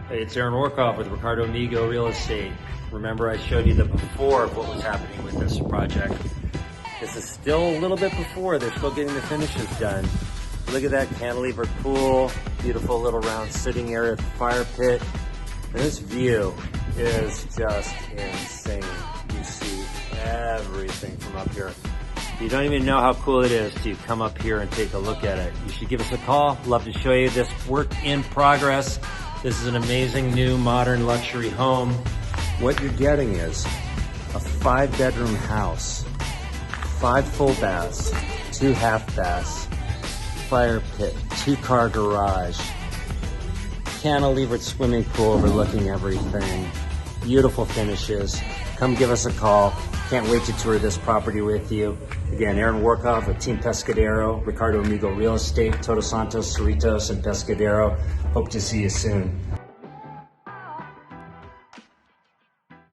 Hey, it's Aaron Workoff with Ricardo Amigo Real Estate. Remember, I showed you the before of what was happening with this project. This is still a little bit before. They're still getting the finishes done. Look at that cantilevered pool, beautiful little round sitting area, fire pit. And this view is just insane. You see everything from up here. You don't even know how cool it is to come up here and take a look at it. You should give us a call. Love to show you this work in progress. This is an amazing new modern luxury home. What you're getting is a 5-bedroom house, 5 full baths, 2 half baths, fire pit, 2-car garage, cantilevered swimming pool overlooking everything, beautiful finishes. Come give us a call. Can't wait to tour this property with you. Again, Aaron Workoff with Team Pescadero, Ricardo Amigo Real Estate, Todos Santos, Cerritos, and Pescadero. Hope to see you soon.